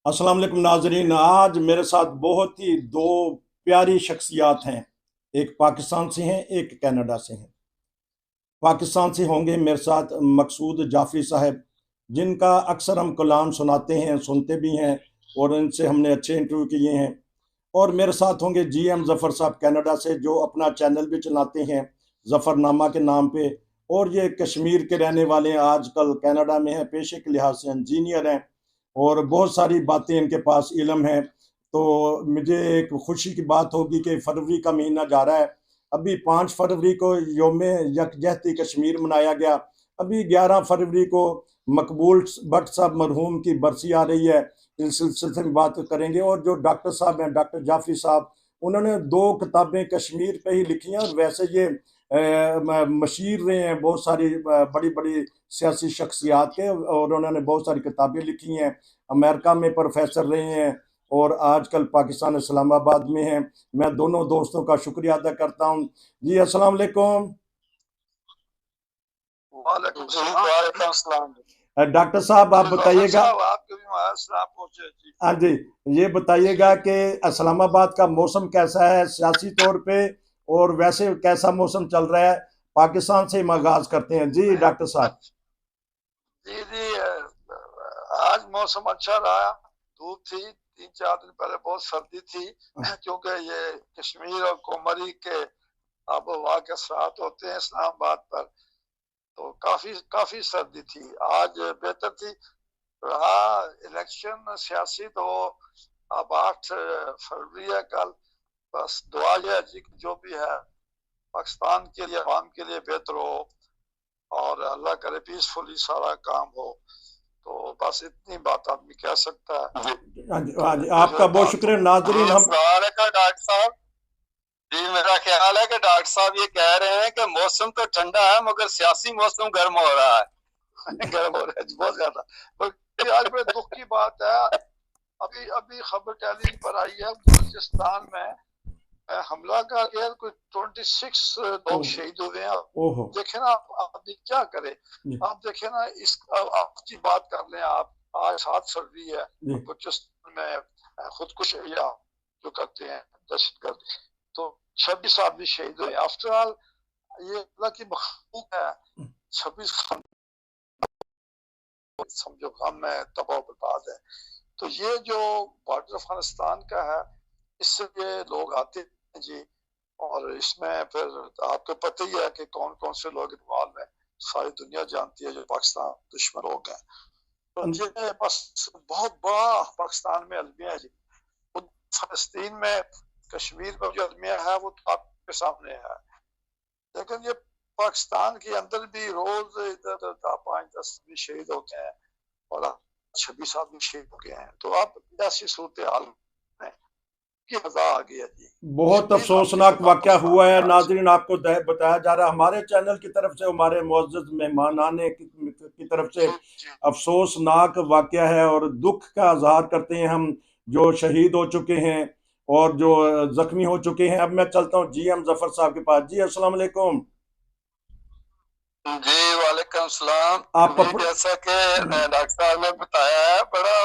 अस्सलाम वालेकुम नाजरीन। आज मेरे साथ बहुत ही दो प्यारी शख्सियात हैं। एक पाकिस्तान से हैं, एक कनाडा से हैं। पाकिस्तान से होंगे मेरे साथ मकसूद जाफरी साहब, जिनका अक्सर हम कलाम सुनाते हैं, सुनते भी हैं और इनसे हमने अच्छे इंटरव्यू किए हैं। और मेरे साथ होंगे GM ज़फ़र साहब कनाडा से, जो अपना चैनल भी चलाते हैं ज़फ़रनामा के नाम पे। और ये कश्मीर के रहने वाले हैं, आजकल कनाडा में हैं, पेशे के लिहाज से इंजीनियर हैं और बहुत सारी बातें इनके पास इल्म है। तो मुझे एक खुशी की बात होगी कि फरवरी का महीना जा रहा है। अभी 5 फरवरी को योम यकजहती कश्मीर मनाया गया। अभी 11 फरवरी को मकबूल भट्ट साहब मरहूम की बरसी आ रही है। इस सिलसिले में बात करेंगे। और जो डॉक्टर साहब हैं, डॉक्टर जाफरी साहब, उन्होंने 2 किताबें कश्मीर पे ही लिखी हैं। और वैसे ये मशीर रहे हैं बहुत सारी बड़ी बड़ी सियासी शख्सियात के, और उन्होंने बहुत सारी किताबें लिखी हैं। अमेरिका में प्रोफेसर रहे हैं और आजकल पाकिस्तान इस्लामाबाद में हैं। मैं दोनों दोस्तों का शुक्रिया अदा करता हूँ। जी अस्सलाम वालेकुम। वालेकुम सलाम। डॉक्टर साहब आप बताइएगा। आपके भी सलाम पहुंचे जी। हाँ जी, ये बताइएगा कि इस्लामाबाद का मौसम कैसा है सियासी तौर पे, और वैसे कैसा मौसम चल रहा है। पाकिस्तान से हम आगाज करते हैं। जी डॉक्टर साहब। जी जी, आज मौसम अच्छा रहा। धूप थी, 3-4 दिन पहले बहुत सर्दी थी क्योंकि ये कश्मीर और कुमरी के आब हवा के असरात होते हैं इस्लामाबाद पर, तो काफी काफी सर्दी थी। आज बेहतर थी रहा। इलेक्शन सियासी तो अब 8 फरवरी है कल। बस दुआ है जी कि जो भी है पाकिस्तान के लिए, आवाम के लिए बेहतर हो और अल्लाह करे पीसफुली सारा काम हो। तो बस इतनी बात आदमी कह सकता है। हाँ जी, हाँ जी, आपका बहुत शुक्रिया नाजरीन। हम सवाल है का डॉक्टर साहब जी, मेरा ख्याल है कि डॉक्टर साहब ये कह रहे हैं कि मौसम तो ठंडा है मगर सियासी मौसम गर्म हो रहा है गर्म हो रहा है बहुत ज्यादा। तो आज बड़े दुख की बात है, अभी अभी खबर टेलीविजन पर आई है बलूचिस्तान में हमला कर गया, कोई 26 लोग शहीद हुए हैं। ओहो, देखे ना आप भी क्या करे। आप देखे ना, इस आपकी बात कर लें आप। आज 7 फरवरी है, बलूचिस्तान में खुदकुश या जो करते हैं दहशतगर्द, तो 26 आदमी शहीद हुए। आफ्टर ऑल ये अल्लाह की मखलूक है। 26 समझो गम है, तबाह बर्बाद है। तो ये जो बॉर्डर अफगानिस्तान का है, इससे ये लोग आते हैं जी। और इसमें फिर आपको पता ही है कि कौन कौन से लोग इन्वॉल्व हैं। सारी दुनिया जानती है जो पाकिस्तान दुश्मन लोग हैं। तो ये बस बहुत बड़ा पाकिस्तान में अलमिया है जी। फलस्तीन में, कश्मीर में जो अलमिया है वो तो आपके सामने है, लेकिन ये पाकिस्तान के अंदर भी रोज इधर 5-10 आदमी शहीद होते हैं और 26 आदमी शहीद हो गए हैं। तो आप ऐसी सूरत हाल की मजा आ गया जी। बहुत अफसोसनाक वाकया हुआ है नाजरीन। आपको बताया जा रहा है हमारे चैनल की तरफ से, हमारे मुअज़्ज़ज़ मेहमान की तरफ से अफसोसनाक वाकया है और दुख का इजहार करते हैं हम, जो शहीद हो चुके हैं और जो जख्मी हो चुके हैं। अब मैं चलता हूँ GM ज़फ़र साहब के पास। जी अस्सलाम वालेकुम। जी वालेकुम सलाम। आप जैसा कि डॉक्टर साहब ने बताया है, बड़ा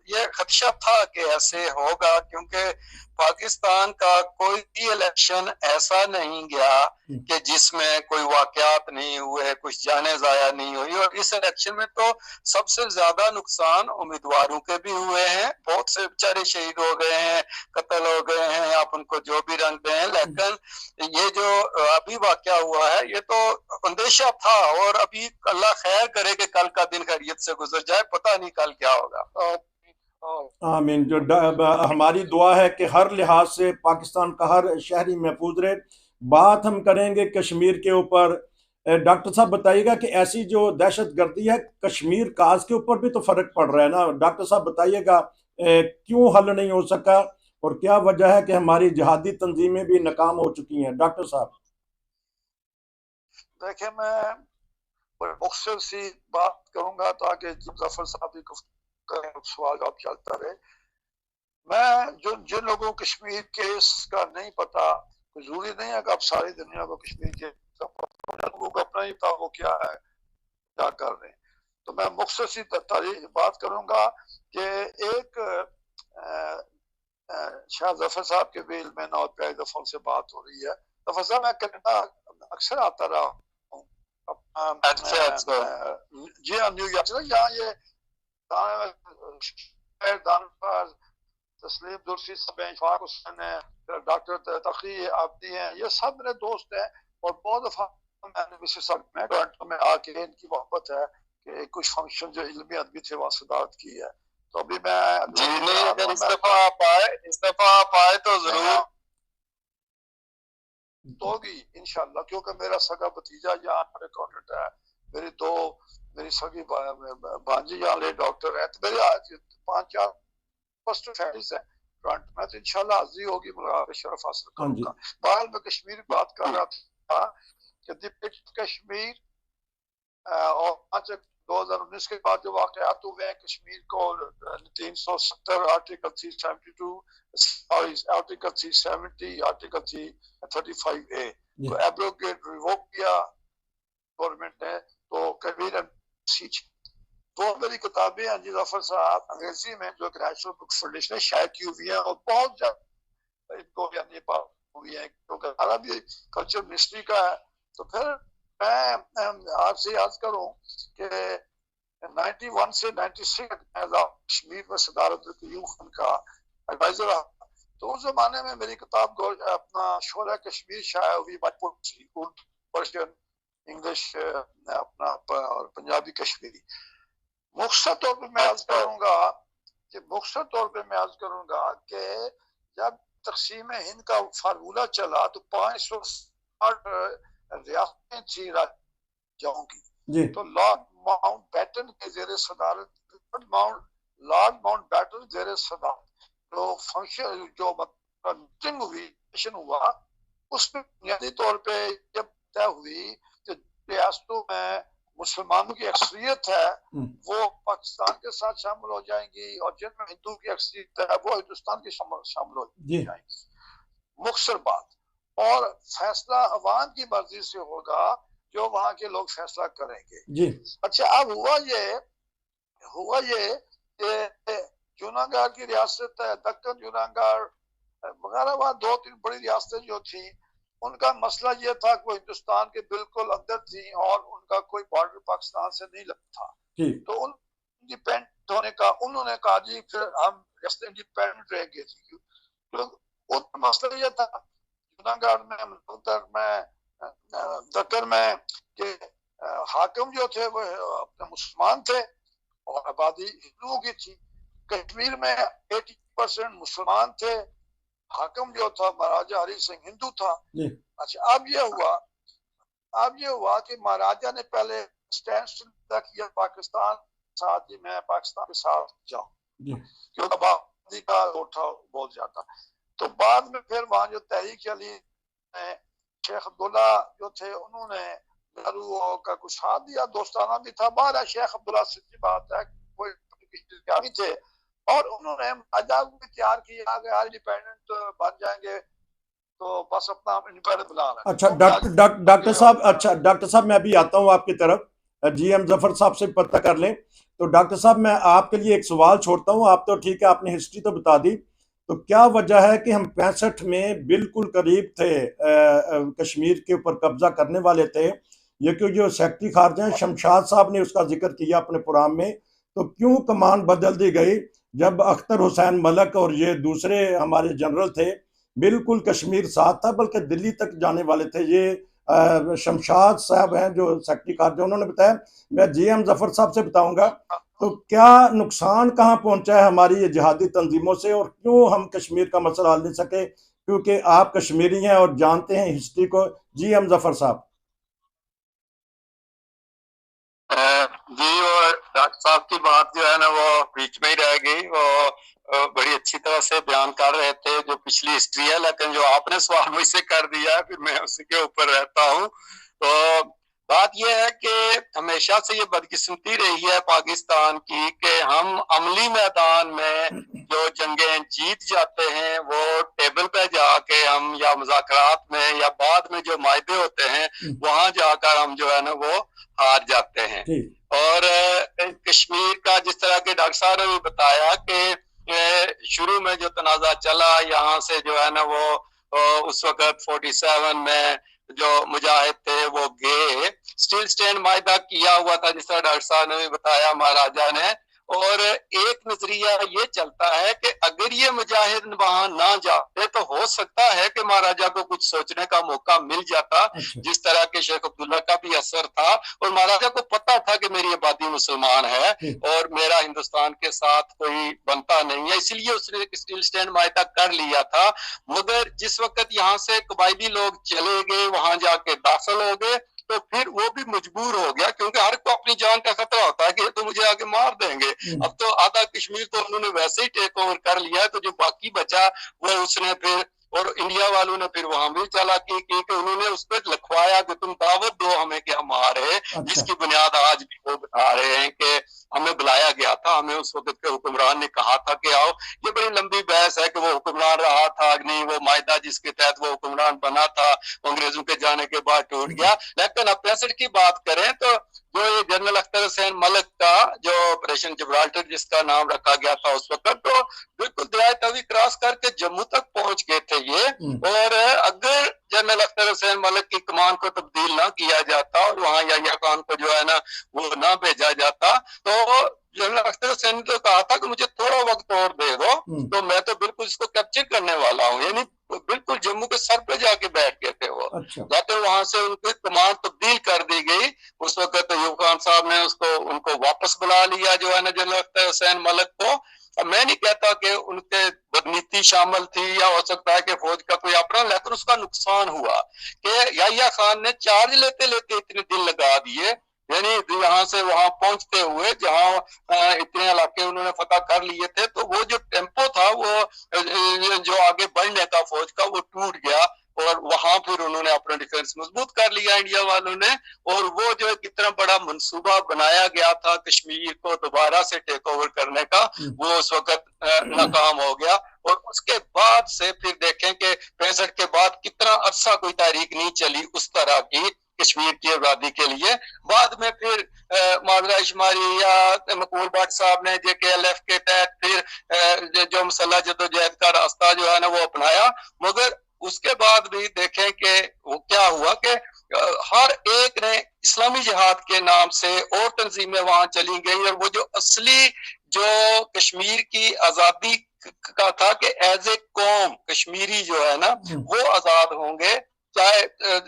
ये खदशा था कि ऐसे होगा, क्योंकि पाकिस्तान का कोई भी इलेक्शन ऐसा नहीं गया कि जिसमें कोई वाकयात नहीं हुए, कुछ जाने जाया नहीं हुई। और इस इलेक्शन में तो सबसे ज्यादा नुकसान उम्मीदवारों के भी हुए हैं। बहुत से बेचारे शहीद हो गए हैं, कत्ल हो गए हैं, आप उनको जो भी रंग दें। लेकिन ये जो अभी वाकया हुआ है, ये तो अंदेशा था। और अभी अल्लाह खैर करे कि कल का दिन खैरियत से गुजर जाए, पता नहीं कल क्या होगा। आमीन। जो हमारी दुआ है कि हर लिहाज से पाकिस्तान का हर शहरी महफूज रहे। बात हम करेंगे कश्मीर के ऊपर। डॉक्टर साहब बताइएगा कि ऐसी जो दहशत गर्दी है, कश्मीर काज के ऊपर भी तो फर्क पड़ रहा है ना। डॉक्टर साहब बताइएगा क्यों हल नहीं हो सका और क्या वजह है कि हमारी जिहादी तंजीमें भी नाकाम हो चुकी हैं। डॉक्टर साहब देखिए, मैं मुख्तसर सी बात करूंगा ताकि जफर साहब भी करें, सवाल जवाब चलता रहे। मैं जो जिन लोगों को कश्मीर केस का नहीं पता, जरूरी नहीं है कि आप सारी दुनिया को कश्मीर के लोगों को अपना ही पता वो क्या है, क्या कर रहे हैं। तो मैं मुख्तसर सी तारीख बात करूंगा कि एक शाह जफर साहब के भी इल्म और पहली दफा उनसे बात हो रही है। जफर साहब, मैं कनाडा अक्सर आता रहा हूँ। अच्छा जी हाँ, न्यूयॉर्क से। यहाँ ये दानफर तस्लीम दुर्सी साहब हैं, इशफाक हुसैन है, डॉक्टर तकी आबदी हैं, ये सब मेरे दोस्त हैं। और बहुत दफा मैंने में टोरंटो में आके इनकी मोहब्बत है कि कुछ फंक्शन जो इल्मी अदबी थे वहाँ सदारत की है। तो अभी मैं जी नहीं, अगर इस दफा आप आए तो जरूर होगी इंशाल्लाह, क्योंकि मेरा सगा भतीजा यहाँ पर अकाउंटेंट है, मेरी सगी भांजी यहाँ ले डॉक्टर है, तो मेरे 5-4 फर्स्ट फैमिलीज है टोरंटो में। तो इंशाल्लाह हाजिरी होगी, मुलाकात शरफ हासिल करूंगा। बहरहाल मैं कश्मीर की बात कर रहा था कि कश्मीर और 2019 के बाद जो वाकयात हुए हैं कश्मीर को 370 आर्टिकल 372 आर्टिकल 370 आर्टिकल 335A को एब्रोगेट रिवोक किया गवर्नमेंट ने। तो कश्मीर तो मेरी किताबें हैं जी जफर साहब अंग्रेजी में जो नेशनल बुक फाउंडेशन ने शायद की हुई है, और बहुत ज्यादा इनको यानी हुई है क्योंकि हमारा भी कल्चर मिनिस्ट्री का है। तो फिर मैं आपसे याद करूं कि 91 से 96 कश्मीर में सदारत खान का एडवाइजर रहा। तो उस जमाने में मेरी किताब अपना शोरा कश्मीर शाया हुई, उर्दू, पर्शियन, इंग्लिश, अपना और पंजाबी कश्मीरी। मुख्तसर तौर पर मैं अर्ज करूंगा कि जब तकसीम हिंद का फार्मूला चला तो 560 रियासतें थी राज्यों की। तो लॉर्ड माउंटबेटन के जेर सदारत जो फंक्शन जो मीटिंग हुई हुआ, उसमें बुनियादी तौर पे जब तय हुई कि रियासतों में मुसलमानों की अक्सरियत है वो पाकिस्तान के साथ शामिल हो जाएंगी, और जिनमें हिंदू की अक्सरियत है वो हिंदुस्तान की शामिल हो जाएंगी। मुख्तसर बात, और फैसला अवाम की मर्जी से होगा, जो वहां के लोग फैसला करेंगे जी। अच्छा, अब हुआ ये कि जूनागढ़ की रियासत है, दक्कन जूनागढ़ वगैरह 2-3 बड़ी रियासतें जो थी, उनका मसला ये था कि वो हिंदुस्तान के बिल्कुल अंदर थी और उनका कोई बॉर्डर पाकिस्तान से नहीं लगता था। तो उन इंडिपेंडेंट होने का उन्होंने कहा जी फिर हम इंडिपेंडेंट रहेंगे। तो मसला ये था जूनागढ़ में, दक्कन में कि हाकिम जो थे वो अपने मुसलमान थे और आबादी हिंदुओं की थी। कश्मीर में 80% मुसलमान थे, हाकिम जो था महाराजा हरि सिंह हिंदू था। अच्छा, अब ये हुआ कि महाराजा ने पहले स्टैंड किया पाकिस्तान साथ ही, मैं पाकिस्तान के साथ जाऊं क्योंकि आबादी का उठा बहुत ज्यादा। तो बाद में फिर वहां जो तहरीक चली, शेख अब्दुल्ला जो थे उन्होंने नेहरू का कुछ साथ दिया, दोस्ताना भी था। बारह शेख अब्दुल्ला सच्ची बात है कोई थे, और उन्होंने आजाद भी तैयार किया कि इंडिपेंडेंट बन जाएंगे, तो बस अपना इंडिपेंडेंट बना रहे। अच्छा डॉक्टर साहब मैं अभी आता हूँ आपकी तरफ, GM जफर साहब से पता कर लें। तो डॉक्टर साहब मैं आपके लिए एक सवाल छोड़ता हूँ। आप तो ठीक है, आपने हिस्ट्री तो बता दी, तो क्या वजह है कि हम 65 में बिल्कुल करीब थे कश्मीर के ऊपर कब्जा करने वाले थे, ये क्यों जो सेक्रेटरी खारजा शमशाद साहब ने उसका जिक्र किया अपने प्रोग्राम में, तो क्यों कमान बदल दी गई जब अख्तर हुसैन मलक और ये दूसरे हमारे जनरल थे, बिल्कुल कश्मीर साथ था बल्कि दिल्ली तक जाने वाले थे। ये शमशाद साहब हैं जो सेक्रेटरी खारजा, उन्होंने बताया। मैं GM जफर साहब से बताऊंगा तो क्या नुकसान कहाँ पहुंचा है हमारी ये जिहादी तंजीमों से, और क्यों हम कश्मीर का मसला हल नहीं सके, क्योंकि आप कश्मीरी हैं और जानते हैं हिस्ट्री को। GM जफर साहब जी, और डॉक्टर साहब की बात जो है ना वो बीच में ही रह गई। वो बड़ी अच्छी तरह से बयान कर रहे थे जो पिछली हिस्ट्री है, लेकिन जो आपने सवाल मुझसे कर दिया फिर मैं उसी के ऊपर रहता हूँ। तो बात यह है कि हमेशा से ये बदकिस्मती रही है पाकिस्तान की कि हम अमली मैदान में जो जंगें जीत जाते हैं वो टेबल पे जाके हम या मुज़ाकरात में या बाद में जो मायदे होते हैं वहां जाकर हम जो है ना वो हार जाते हैं। और कश्मीर का जिस तरह के डॉक्टर साहब ने भी बताया कि शुरू में जो तनाज़ा चला, यहाँ से जो है ना वो उस वक्त 47 में जो मुजाहिद थे वो गए, स्टील स्टैंड मायदा किया हुआ था, जिस तरह डॉक्टर साहब ने भी बताया महाराजा ने। और एक नजरिया ये चलता है कि अगर ये मुजाहिद वहां ना जाते तो हो सकता है कि महाराजा को कुछ सोचने का मौका मिल जाता, जिस तरह के शेख अब्दुल्ला का भी असर था। और महाराजा को पता था कि मेरी आबादी मुसलमान है और मेरा हिंदुस्तान के साथ कोई बनता नहीं है, इसलिए उसने एक स्टील स्टैंड मायदा कर लिया था। मगर जिस वक्त यहाँ से कबायली लोग चले गए, वहां जाके दाखिल हो गए, तो फिर वो भी मजबूर हो गया, क्योंकि हर को अपनी जान का खतरा होता है कि ये तो मुझे आगे मार देंगे। अब तो आधा कश्मीर तो उन्होंने वैसे ही टेक ओवर कर लिया, तो जो बाकी बचा वो उसने फिर, और इंडिया वालों ने फिर वहां भी चालाकी की कि उन्होंने उस पर लिखवाया कि तुम दावत दो हमें कि हम आ रहे हैं। जिसकी बुनियाद आज भी वो बता रहे हैं कि हमें बुलाया गया था, हमें उस वक्त के हुक्मरान ने कहा था कि आओ। ये बड़ी लंबी बहस है कि वो हुक्मरान रहा था नहीं, वो मायदा जिसके तहत वो हुक्मरान बना था अंग्रेजों के जाने के बाद टूट गया। लेकिन अब 65 की बात करें तो जो ये जनरल अख्तर हुसैन मलिक का जो ऑपरेशन जिब्राल्टर जिसका नाम रखा गया था उस वक्त, तो बिल्कुल दरिया तवी क्रॉस करके जम्मू तक पहुंच गए थे ये। और अगर जनरल अख्तर हुसैन मलिक की कमान को तब्दील ना किया जाता और वहां याह्या खान को जो है ना वो ना भेजा जाता, तो जनरल अख्तर हुसैन ने तो कहा था कि मुझे थोड़ा वक्त और दे दो, तो मैं तो बिल्कुल इसको कैप्चर करने वाला हूँ। यानी बिल्कुल जम्मू के सर पे जाके बैठ गए थे वो। लेकिन वहां से उनकी कमान तब्दील कर दी गई। उस वक्त अयूब खान साहब ने उनको वापस बुला लिया जो है ना जनरल अख्तर हुसैन मलिक को। मैं नहीं कहता कि उनके बदनीति शामिल थी या हो सकता है कि फौज का कोई अपना, लेकिन उसका नुकसान हुआ कि याह्या खान ने चार्ज लेते लेते इतने दिन लगा दिए, यानी यहाँ से वहां पहुंचते हुए जहां इतने इलाके उन्होंने फतह कर लिए थे, तो वो जो टेम्पो था वो जो आगे बढ़ने का फौज का वो टूट गया। और वहां फिर उन्होंने अपना डिफेंस मजबूत कर लिया इंडिया वालों ने। और वो जो कितना बड़ा मंसूबा बनाया गया था कश्मीर को दोबारा से टेक ओवर करने का, वो उस वक्त नाकाम हो गया। और उसके बाद से फिर देखें कि 65 के बाद कितना अरसा कोई तारीख नहीं चली उस तरह की कश्मीर की आजादी के लिए। बाद में फिर माजरा इशमारी या मकबूल भट्ट साहब ने JKLF के तहत फिर जो मसल्ह जदोजहद का रास्ता जो है ना वो अपनाया। मगर उसके बाद भी देखें कि वो क्या हुआ कि हर एक ने इस्लामी जिहाद के नाम से और तंजीमें वहां चली गई। और वो जो असली जो कश्मीर की आजादी का था कि एज ए कौम कश्मीरी जो है ना वो आजाद होंगे चाहे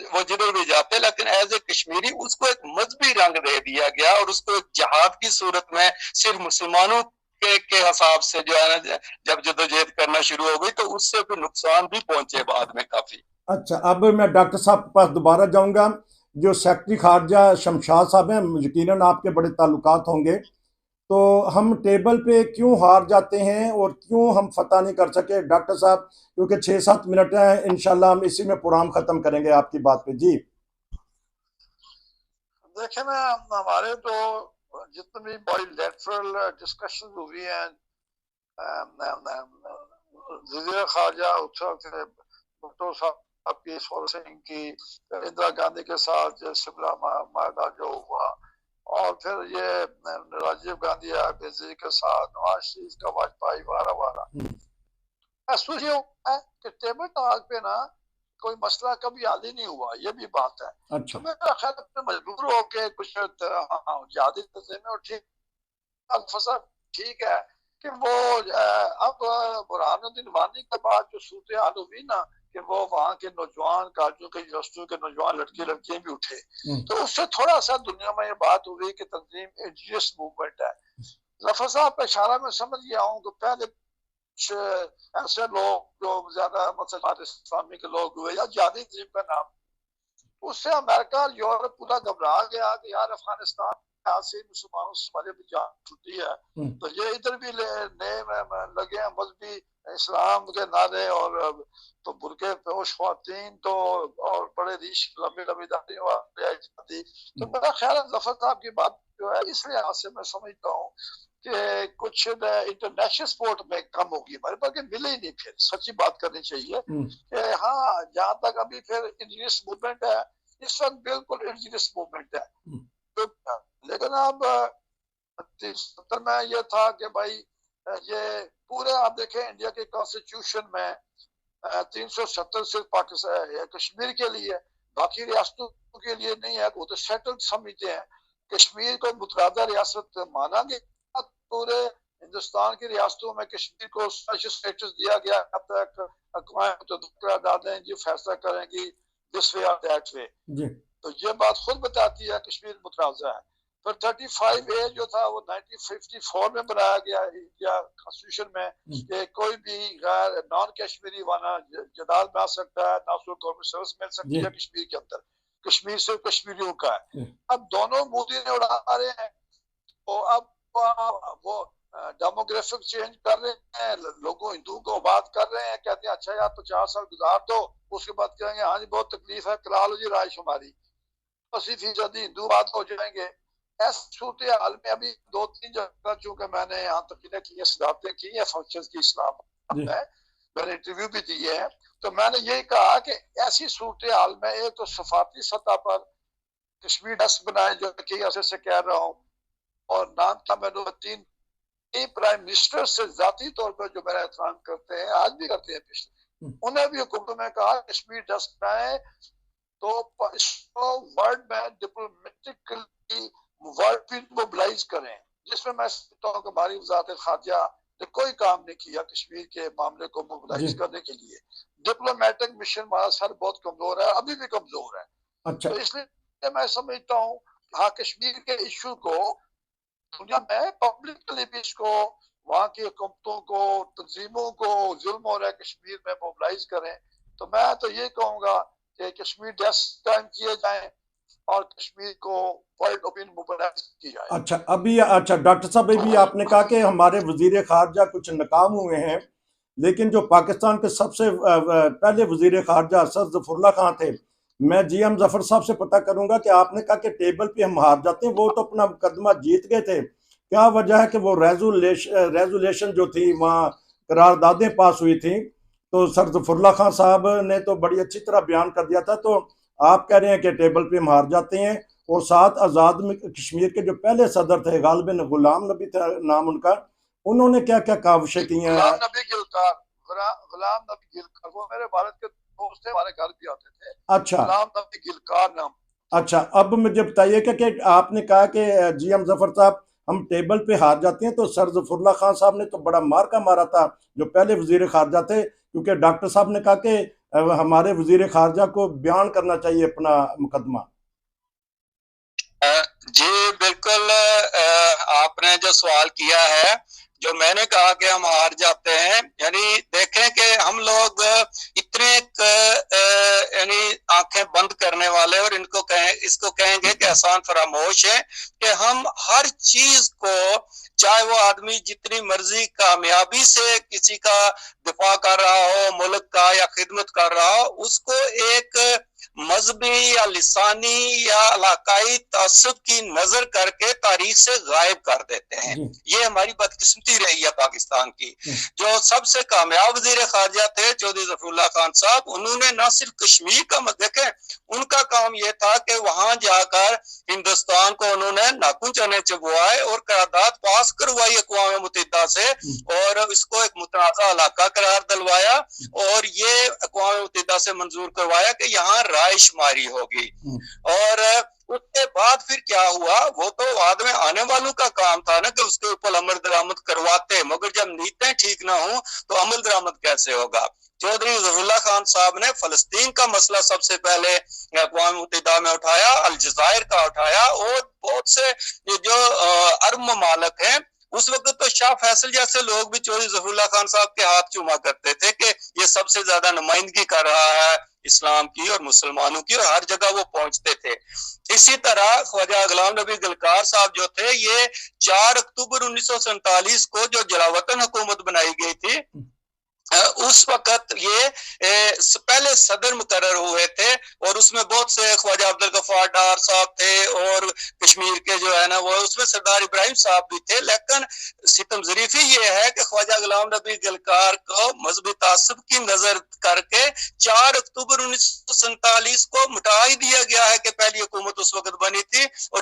वो जिधर भी जाते, लेकिन एज ए कश्मीरी उसको एक मजहबी रंग दे दिया गया और उसको एक जिहाद की सूरत में सिर्फ मुसलमानों के हिसाब से जो है ना जब जदोजहद करना शुरू हो गई तो उससे भी नुकसान भी पहुंचे बाद में काफी। अच्छा, अब मैं डॉक्टर साहब के पास दोबारा जाऊंगा। जो सेक्रेटरी खारजा शमशाद साहब हैं, यकीनन आपके बड़े ताल्लुकात होंगे, तो हम टेबल पे क्यों हार जाते हैं और क्यों हम फतह नहीं कर सके डॉक्टर साहब? क्योंकि 6-7 मिनट हैं, इंशाल्लाह हम इसी में प्रोग्राम खत्म करेंगे आपकी बात पे। जी देखें ना, हमारे तो जितने भी बायलैटरल डिस्कशन हुई हैं वज़ीर ख़ारजा भुट्टो साहब की, सोल सिंह की, इंदिरा गांधी के साथ शिमला मायदा जो हुआ, और फिर ये राजीव गांधी जी के साथ नवाज शरीफ का वाजपेयी वारा महसूस ये होता है कि टेबल टॉक पे ना कोई मसला कभी हल ही नहीं हुआ। ये भी बात है। अच्छा, तो मेरा ख्याल है मजबूर हो के कुछ ज्यादा तंजीमें और ठीक है कि वो अब बुरहानुद्दीन वानी के बाद जो सूरत हाल हुई ना कि वो वहाँ के नौजवान कॉलेजों के यूनिवर्सिटियों के नौजवान लड़कियां भी उठे, तो उससे थोड़ा सा दुनिया में ये बात हुई कि तंजीम इंडिजियस मूवमेंट है। जफर साहब का इशारा में समझ गया हूँ कि पहले ऐसे लोग जो ज्यादा मतलब इस्लामी के लोग हुए या जादी तंजीम का नाम, उससे अमेरिका और यूरोप पूरा घबरा गया कि यार अफगानिस्तान से मुसलमानों से हमारे भी जान छुट्टी है, तो ये इधर भी नए लगे हैं मजहबी इस्लाम के नारे और तो बुरके पोश ख्वातीन तो और बड़े रीश लंबी लंबी दाढ़ियों वाले। तो मेरा ख्याल है जफर साहब की बात जो है इस लिहाज से मैं समझता हूँ कि कुछ इंटरनेशनल स्पोर्ट में कम होगी हमारे, बल्कि मिले ही नहीं। फिर सच्ची बात करनी चाहिए कि हाँ, जहां तक अभी फिर इंडिजिनियस मूवमेंट है इस वक्त बिल्कुल इंडिजिनियस मूवमेंट है। तो लेकिन अब 70 में ये था कि भाई ये पूरे आप देखें इंडिया के कॉन्स्टिट्यूशन में 370 सिर्फ पाकिस्तान कश्मीर के लिए, बाकी रियासतों के लिए नहीं है। वो तो सेटल्ड समझते हैं। कश्मीर को मुतरादा रियासत माना गया। पूरे हिंदुस्तान की रियासतों में कश्मीर को स्पेशल स्टेटस दिया गया। अब तक अक़वाम मुत्तहिदा जी फैसला करेंगी दिस वे और दैट वे। तो ये बात खुद बताती है कश्मीर मुतराजा है। फिर 35A जो था वो 1954 में बनाया गया इंडिया कॉन्स्टिट्यूशन में कि कोई भी गैर नॉन कश्मीरी वाला जदाल में आ सकता है, ना उसको गवर्नमेंट सर्विस मिल सकती है कश्मीर के अंदर। कश्मीर सिर्फ कश्मीरियों का है। अब दोनों मोदी ने उड़ा रहे हैं। तो अब वो डेमोग्राफिक चेंज कर रहे हैं, लोगों हिंदुओं को बात कर रहे हैं, कहते हैं अच्छा यार 50 साल गुजार दो, उसके बाद कहेंगे हाँ जी बहुत तकलीफ है, करा लो जी राय शुमारी, 80% हिंदू बात हो जाएंगे। ऐसी सूरत हाल में अभी 2-3 जगह चूंकि मैंने यहाँ तकरीरें की है, सदारतें की है फंक्शन की इस्लाम में, मैंने इंटरव्यू भी दिए हैं, तो मैंने यही कहा कि ऐसी सूरत हाल में एक तो सफारती सतह पर कश्मीर डेस्क बनाए जो कई अर्से से कह रहा हूँ, और नाम था मैंने 3 प्राइम मिनिस्टर से जाती तौर पर जो मेरा एहतराम करते हैं, आज भी करते हैं, पिछले उन्हें भी हुकूमत में कहा कश्मीर डेस्क बनाए तो इसको वर्ल्ड में डिप्लोमेटिकली वर्ल्ड भी मोबिलाइज करें, जिसमें मैं समझता हूँ कि हमारी वज़ारत खारजा ने कोई काम नहीं किया कश्मीर के मामले को मोबिलाइज करने के लिए। डिप्लोमेटिक मिशन हमारा सर बहुत कमजोर है, अभी भी कमजोर है। अच्छा। तो इसलिए मैं समझता हूँ हाँ कश्मीर के इशू को दुनिया में पब्लिकली भी इसको वहाँ की हुकूमतों को, तंजीमों को जुल्म हो रहा है कश्मीर में मोबिलाइज करें। तो मैं तो ये कहूँगा कि कश्मीर डेस्क कायम किए जाएं और कश्मीर को वर्ल्ड ओपिनियन मोबिलाइज की जाए। अच्छा डॉक्टर साहब, अभी आपने कहा कि हमारे वजीर खारजा कुछ नाकाम हुए हैं, लेकिन जो पाकिस्तान के सबसे पहले वजीर खारजा सर ज़फ़रुल्लाह खान थे, मैं GM ज़फ़र साहब से पता करूंगा कि आपने कहा कि टेबल पे हम हार जाते हैं, वो तो अपना मुकदमा जीत गए थे, क्या वजह है कि वो रेजुलेशन जो थी वहाँ करारदादें पास हुई थी, तो सर ज़फ़रुल्लाह खान साहब ने तो बड़ी अच्छी तरह बयान कर दिया था, तो आप कह रहे हैं कि टेबल पे हम हार जाते हैं। और साथ आज़ाद कश्मीर के जो पहले सदर थे गालिबन गुलाम नबी था नाम उनका, उन्होंने क्या क्या काविशें की हैं? गुलाम नबी गिलकार, वो मेरे भारत के दोस्त थे, हमारे घर भी आते थे। अच्छा, गुलाम नबी गिलकार नाम। अच्छा, अब मुझे बताइए कि आपने कहा कि GM ज़फ़र साहब हम टेबल पे हार जाते हैं, तो सर ज़फ़रुल्लाह खान साहब ने तो बड़ा मार्का मारा था जो पहले वजीर खारजा थे, क्योंकि डॉक्टर साहब ने कहा कि हमारे वजीर खारजा को बयान करना चाहिए अपना मुकदमा। जी बिल्कुल, आपने जो सवाल किया है, जो मैंने कहा कि हम हार जाते हैं, यानी देखें कि हम लोग इतने यानी आंखें बंद करने वाले और इसको कहेंगे कि आसान फरामोश है कि हम हर चीज को, चाहे वो आदमी जितनी मर्जी कामयाबी से किसी का दिफा कर रहा हो, मुल्क का या खिदमत कर रहा हो, उसको एक मजहबी या लिसानी या इलाकाई तासुब की नजर करके तारीख से गायब कर देते हैं। ये हमारी बदकिस्मती रही है पाकिस्तान की। जो सबसे कामयाब वजीर खारजा थे चौधरी ज़फ़रुल्लाह खान साहब, उन्होंने न सिर्फ कश्मीर का देखें, उनका काम यह था कि वहां जाकर हिंदुस्तान को उन्होंने नाखून चने चबवाए और करारदाद पास करवाई अक़वाम मुत्तहिदा से, और इसको एक मुतनाज़ा इलाका करार दिलवाया, और ये अक़वाम मुत्तहिदा से मंजूर करवाया कि यहाँ रायशुमारी होगी। और उसके बाद फिर क्या हुआ, वो तो बाद में आने वालों का काम था ना कि उसके ऊपर अमल दरामद करवाते, मगर जब नीयतें ठीक ना हो तो अमल दरामद कैसे होगा। चौधरी ज़फ़रुल्लाह खान साहब ने फलस्तीन का मसला सबसे पहले अक़वाम मुत्तहिदा में उठाया, अलजायर का उठाया, और बहुत से जो अरब ममालिक हैं, उस वक्त तो शाह फैसल जैसे लोग भी चौधरी ज़फ़रुल्लाह खान साहब के हाथ चूमा करते थे कि ये सबसे ज्यादा नुमाइंदगी कर रहा है इस्लाम की और मुसलमानों की, और हर जगह वो पहुंचते थे। इसी तरह ख्वाजा गुलाम नबी गिलकार साहब जो थे, ये 4 अक्टूबर 1947 को जो जलावतन हुकूमत बनाई गई थी, उस वक्त ये पहले सदर मुकर्रर हुए थे और उसमें बहुत से ख्वाजा अब्दुल गफ्फार डार साहब थे और कश्मीर के जो है ना वो उसमें सरदार इब्राहिम साहब भी थे। लेकिन सितम ज़रीफ़ी ये है कि ख्वाजा गुलाम नबी गलकार को मजहबी तासुब की नजर करके 4 अक्टूबर 1947 को मिटा ही दिया गया है कि पहली हुकूमत उस वक्त बनी थी। और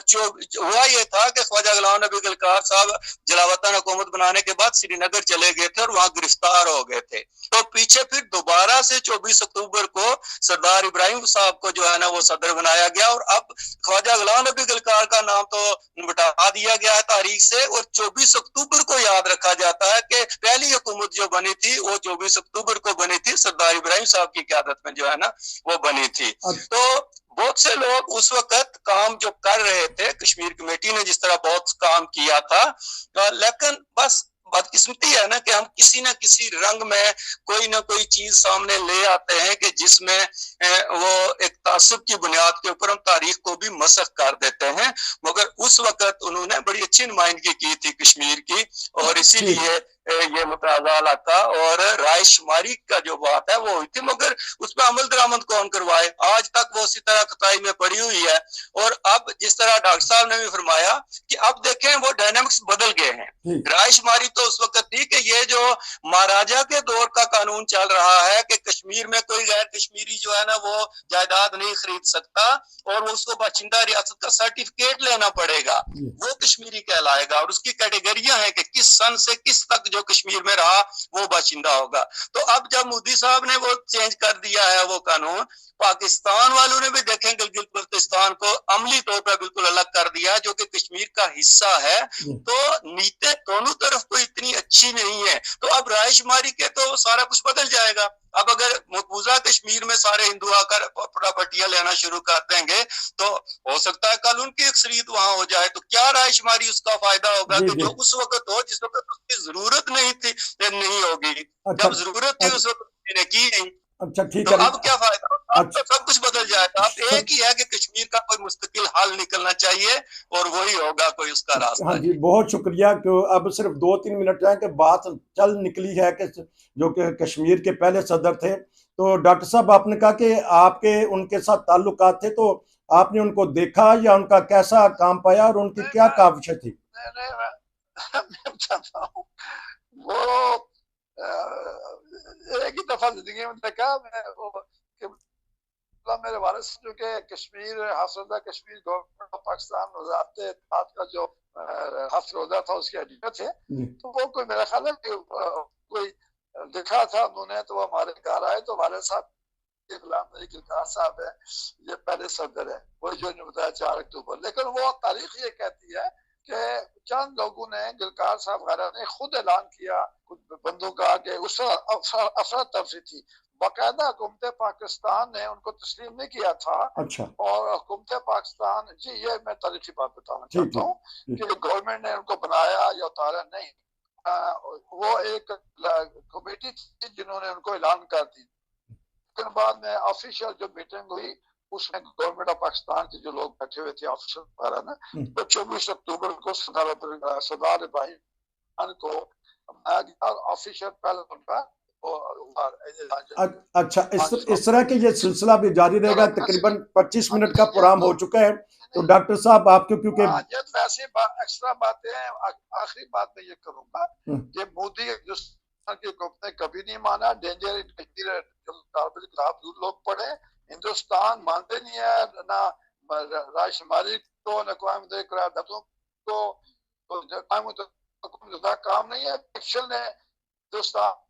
हुआ ये था कि ख्वाजा गुलाम नबी गलकार साहब जलावतन हुकूमत बनाने के बाद श्रीनगर चले गए थे और वहां गिरफ्तार हो गए थे। तो पीछे फिर दोबारा से 24 अक्टूबर को सरदार इब्राहिम साहब को जो है ना वो सदर बनाया गया और अब ख्वाजा गुलाम नबी गलकार का नाम तो मिटा दिया गया है तारीख से और 24 अक्टूबर को याद रखा जाता है कि पहली हुकूमत जो बनी थी वो 24 अक्टूबर को बनी थी, सरदार इब्राहिम साहब की क़यादत में जो है ना वो बनी थी। तो बहुत से लोग उस वक्त काम जो कर रहे थे, कश्मीर कमेटी ने जिस तरह बहुत काम किया था, लेकिन बस बदकिस्मती है ना कि हम किसी न किसी रंग में कोई ना कोई चीज सामने ले आते हैं कि जिसमें वो एक तासुब की बुनियाद के ऊपर हम तारीख को भी मसख कर देते हैं। मगर उस वक्त उन्होंने बड़ी अच्छी नुमाइंदगी की थी कश्मीर की और इसीलिए ये मुतनाज़ा इलाका और रायशुमारी का जो बात है वो हुई थी, मगर उस पर अमल दरामद कौन करवाए? आज तक वो उसी तरह खताई में पड़ी हुई है। और अब जिस तरह डॉक्टर साहब ने भी फरमाया कि अब देखें वो डायनामिक्स बदल गए हैं। रायशुमारी तो उस वक्त थी कि ये जो महाराजा के दौर का कानून चल रहा है कि कश्मीर में कोई गैर कश्मीरी जो है ना वो जायदाद नहीं खरीद सकता और वो उसको बाशिंदा रियासत का सर्टिफिकेट लेना पड़ेगा, वो कश्मीरी कहलाएगा। और उसकी कैटेगरियां हैं कि किस सन से किस तक जो कश्मीर में रहा वो बाशिंदा होगा। तो अब जब मोदी साहब ने वो चेंज कर दिया है वो कानून, पाकिस्तान वालों ने भी देखें गिलगित बल्तिस्तान को अमली तौर पर बिल्कुल अलग कर दिया जो कि कश्मीर का हिस्सा है। तो नीयतें दोनों तरफ को इतनी अच्छी नहीं है। तो अब रायशुमारी के तो सारा कुछ बदल जाएगा। अब अगर मकबूजा कश्मीर में सारे हिंदू आकर प्रॉपर्टियां लेना शुरू कर देंगे तो हो सकता है कल उनकी अक्सरियत वहां हो जाए। तो क्या रायशुमारी उसका फायदा होगा कि जो उस वक्त हो जिस वक्त उसकी जरूरत नहीं थी नहीं होगी। जब जरूरत थी उस वक्त की नहीं। अच्छा ठीक तो है। अब क्या फायदा? अब तो सब कुछ बदल जाएगा। अब एक ही है कि कश्मीर का कोई मुस्तकिल हल निकलना चाहिए और वही होगा कोई उसका रास्ता। हाँ जी, बहुत शुक्रिया। कि अब सिर्फ 2-3 मिनट है कि बात चल निकली है कि जो कि कश्मीर के पहले सदर थे। तो डॉक्टर साहब आपने कहा कि आपके उनके साथ ताल्लुकात थे, तो आपने उनको देखा या उनका कैसा काम पाया और उनकी क्या काविशें थी? वो एक ही दफा जिंदगी में देखा मैं वो मेरे वालिद जो के कश्मीर हाफिज़ कश्मीर गवर्नमेंट ऑफ पाकिस्तान वज़ारत इत्तेहाद का जो हाफिज़ था उसके एडिटर थे। तो वो कोई मेरा ख्याल है कि कोई देखा था उन्होंने, तो वो हमारे घर आए तो हमारे साथ गुलाम नबी गलकार साहब है, ये पहले सदर है, वो जो बताया 4 अक्टूबर। लेकिन वो तारीख ये कहती है कि चंद लोगों ने गलकार साहब वगैरह ने खुद ऐलान किया कुछ बंदों का कि उस अफरा तफरी थी। बाकायदा हुकूमत पाकिस्तान ने उनको तस्लीम नहीं किया था। अच्छा। और हुकूमत पाकिस्तान जी, ये मैं तारीखी बात बताना चाहता हूँ कि गवर्नमेंट ने उनको बनाया या उतारा नहीं। वो एक कमेटी थी जिन्होंने उनको ऐलान कर दी। लेकिन बाद में ऑफिशियल जो मीटिंग हुई उसमें गवर्नमेंट ऑफ पाकिस्तान के जो लोग बैठे हुए थे ऑफिसर वगैरह ना, तो 24 अक्टूबर को सरदार इब्राहिम को ऑफिशियल पहले उनका। अच्छा, इस तरह के ये सिलसिला भी जारी रहेगा। तकरीबन 25 मिनट का प्रोग्राम हो चुका है। तो डॉक्टर साहब आपके क्योंकि वैसे एक्स्ट्रा बातें हैं, आखिरी बात मैं ये करूंगा कि मोदी हिंदुस्तान की हुकूमत ने कभी नहीं माना। डेंजर इन कश्मीर लोग पढ़े, हिंदुस्तान मानते नहीं है ना रायशुमारी को, न करारदादों को काम नहीं है। एक्शन ने हिंदुस्तान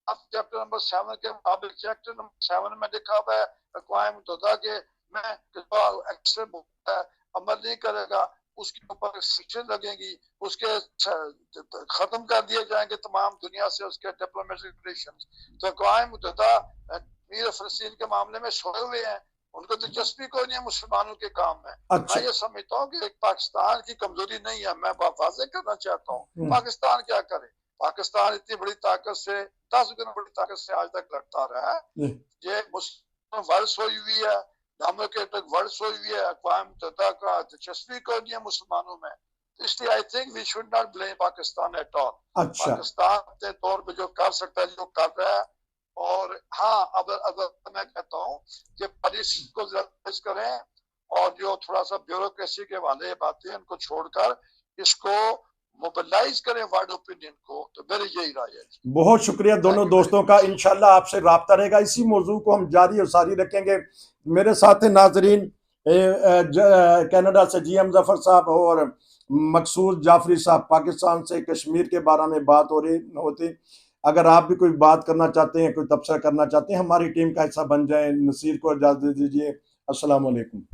चैप्टर नंबर 7 के मुताबिक चैप्टर नंबर 7 में लिखा हुआ है अक़वाम मुत्तहिदा के में एक्शन अमल नहीं करेगा उसके ऊपर सेक्शन लगेगी, उसके खत्म कर दिए जाएंगे तमाम दुनिया से उसके डिप्लोमेटिक रिलेशंस। तो अक़वाम मुत्तहिदा मीर फलस्तीन के मामले में सोए हुए हैं, उनको दिलचस्पी कोई नहीं है मुसलमानों के काम में। अच्छा। मैं ये समझता हूँ कि एक पाकिस्तान की कमजोरी नहीं है। मैं वाज़ेह करना चाहता हूँ पाकिस्तान क्या करे। पाकिस्तान इतनी बड़ी ताकत से 10 गुना बड़ी ताकत से आज तक लड़ता रहा है। ये मुस्लिम वर्ष हुई हुई है, डेमोक्रेटिक वर्ष हुई हुई है। अक़वाम मुत्तहिदा का दिलचस्पी कोई नहीं है मुसलमानों में। इसलिए I think we should not blame Pakistan at all. अच्छा, पाकिस्तान अपने तौर पे जो कर सकता है जो कर रहा है। और हाँ, अगर मैं कहता हूँ कि पॉलिसी को रिवाइज करें और जो थोड़ा सा ब्यूरोक्रेसी के वाले बातें उनको छोड़कर इसको मोबिलाइज करें वर्ल्ड ओपिनियन को, तो मेरी यही राय है। बहुत शुक्रिया दोनों दोस्तों का। इंशाल्लाह आपसे राब्ता रहेगा, इसी मौजू को हम जारी और सारी रखेंगे। मेरे साथ हैं नाजरीन कनाडा से GM जफर साहब और मकसूद जाफरी साहब, पाकिस्तान से कश्मीर के बारे में बात हो रही होती। अगर आप भी कोई बात करना चाहते हैं, कोई तबसरा करना चाहते हैं, हमारी टीम का हिस्सा बन जाएं। नसीर को इजाजत दीजिए। अस्सलाम वालेकुम।